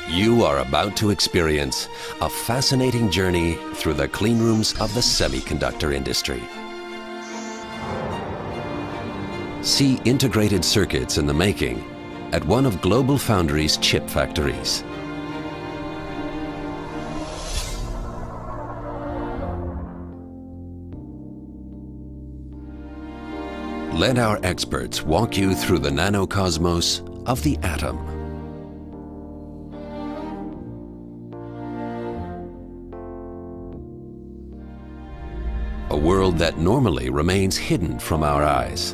You are about to experience a fascinating journey through the clean rooms of the semiconductor industry. See integrated circuits in the making at one of GlobalFoundries' chip factories. Let our experts walk you through the nanocosmos of the atom. A world that normally remains hidden from our eyes.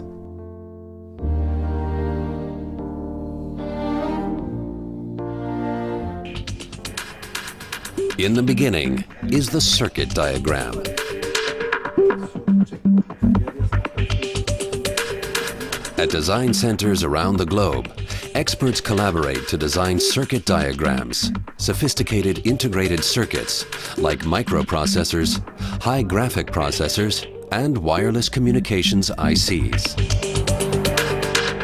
In the beginning is the circuit diagram. At design centers around the globe, experts collaborate to design circuit diagrams, sophisticated integrated circuits like microprocessors, high graphic processors, and wireless communications ICs.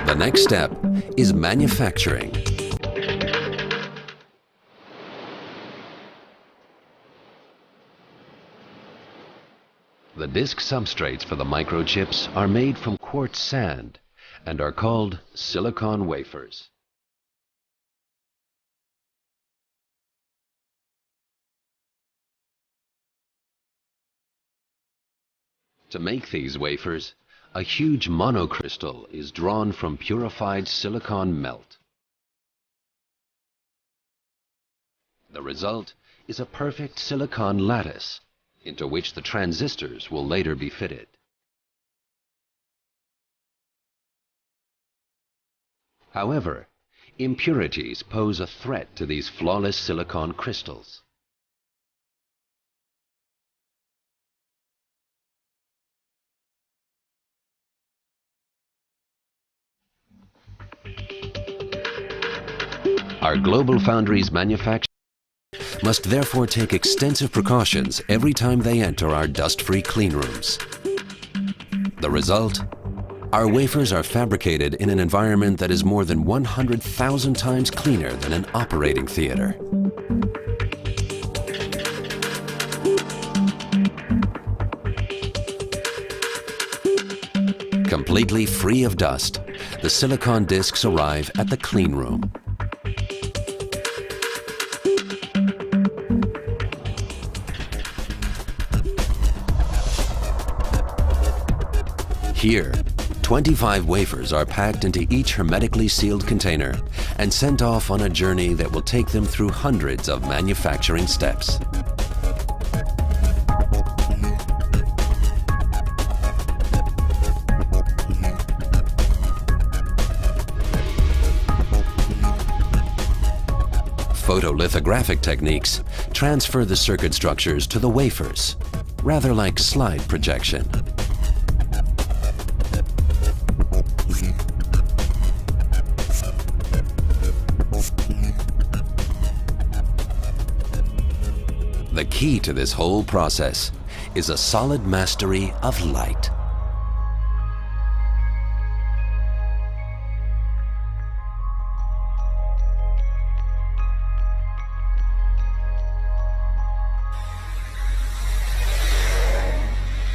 The next step is manufacturing. The disk substrates for the microchips are made from quartz sand and are called silicon wafers. To make these wafers, a huge monocrystal is drawn from purified silicon melt. The result is a perfect silicon lattice into which the transistors will later be fitted. However, impurities pose a threat to these flawless silicon crystals. Our GlobalFoundries manufacturers must therefore take extensive precautions every time they enter our dust-free clean rooms. The result? Our wafers are fabricated in an environment that is more than 100,000 times cleaner than an operating theater. Completely free of dust, the silicon discs arrive at the clean room. Here, 25 wafers are packed into each hermetically sealed container and sent off on a journey that will take them through hundreds of manufacturing steps. Photolithographic techniques transfer the circuit structures to the wafers, rather like slide projection. The key to this whole process is a solid mastery of light.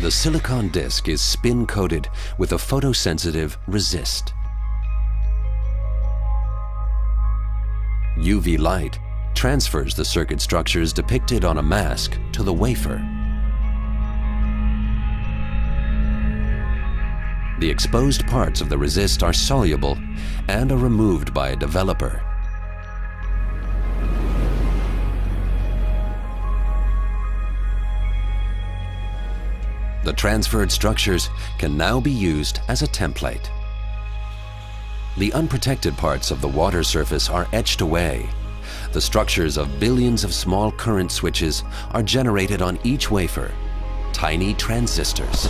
The silicon disc is spin-coated with a photosensitive resist. UV light transfers the circuit structures depicted on a mask to the wafer. The exposed parts of the resist are soluble and are removed by a developer. The transferred structures can now be used as a template. The unprotected parts of the water surface are etched away. The structures of billions of small current switches are generated on each wafer, tiny transistors.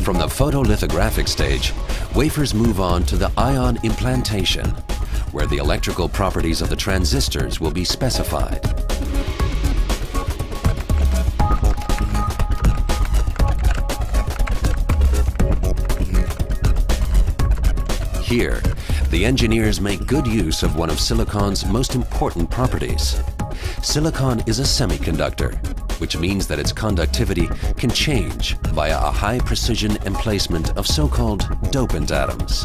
From the photolithographic stage, wafers move on to the ion implantation, where the electrical properties of the transistors will be specified. Here, the engineers make good use of one of silicon's most important properties. Silicon is a semiconductor, which means that its conductivity can change via a high precision emplacement of so-called dopant atoms.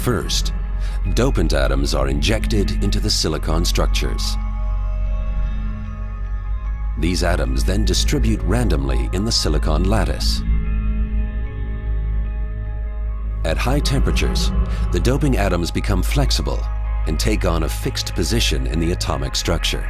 First, dopant atoms are injected into the silicon structures. These atoms then distribute randomly in the silicon lattice. At high temperatures, the doping atoms become flexible and take on a fixed position in the atomic structure.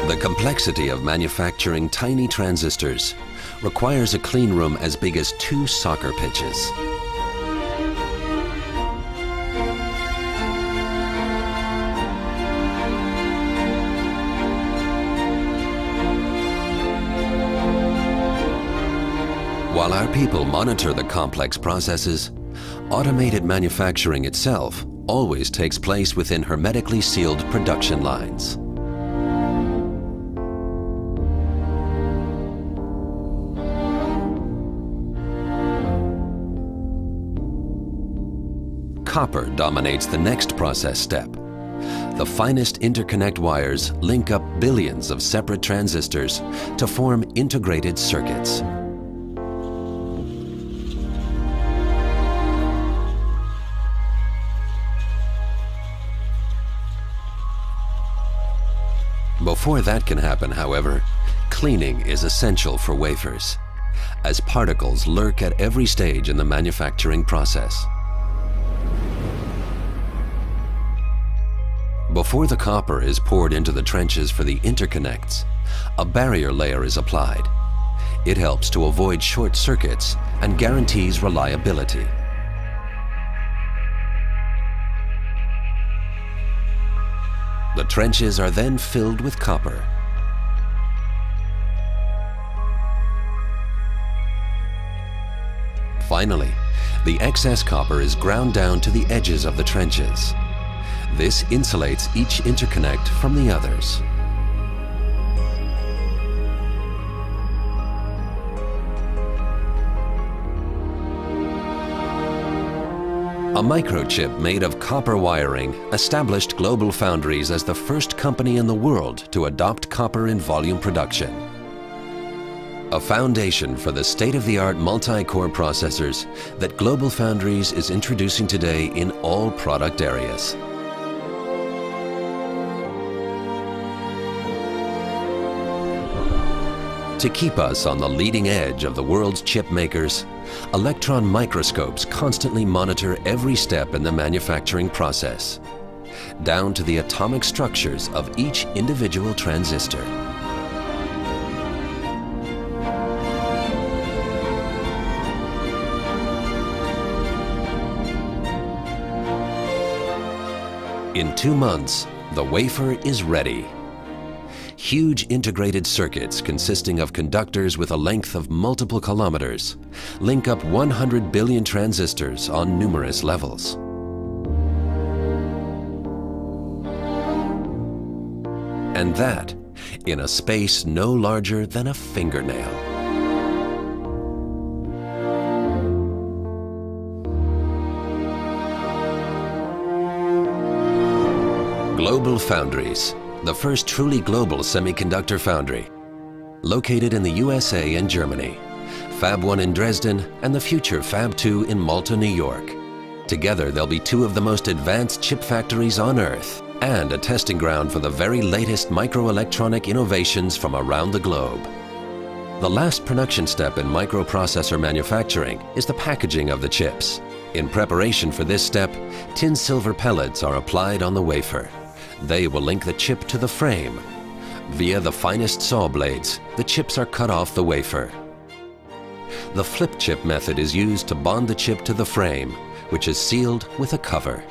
The complexity of manufacturing tiny transistors requires a clean room as big as 2 soccer pitches. While our people monitor the complex processes, automated manufacturing itself always takes place within hermetically sealed production lines. Copper dominates the next process step. The finest interconnect wires link up billions of separate transistors to form integrated circuits. Before that can happen, however, cleaning is essential for wafers, as particles lurk at every stage in the manufacturing process. Before the copper is poured into the trenches for the interconnects, a barrier layer is applied. It helps to avoid short circuits and guarantees reliability. The trenches are then filled with copper. Finally, the excess copper is ground down to the edges of the trenches. This insulates each interconnect from the others. A microchip made of copper wiring established GlobalFoundries as the first company in the world to adopt copper in volume production. A foundation for the state-of-the-art multi-core processors that GlobalFoundries is introducing today in all product areas. To keep us on the leading edge of the world's chip makers, electron microscopes constantly monitor every step in the manufacturing process, down to the atomic structures of each individual transistor. In 2 months, the wafer is ready. Huge integrated circuits consisting of conductors with a length of multiple kilometers link up 100 billion transistors on numerous levels. And that in a space no larger than a fingernail. GlobalFoundries, the first truly global semiconductor foundry, located in the USA and Germany, Fab 1 in Dresden and the future Fab 2 in Malta, New York. Together they'll be 2 of the most advanced chip factories on Earth and a testing ground for the very latest microelectronic innovations from around the globe. The last production step in microprocessor manufacturing is the packaging of the chips. In preparation for this step, tin silver pellets are applied on the wafer. They will link the chip to the frame. Via the finest saw blades, the chips are cut off the wafer. The flip chip method is used to bond the chip to the frame, which is sealed with a cover.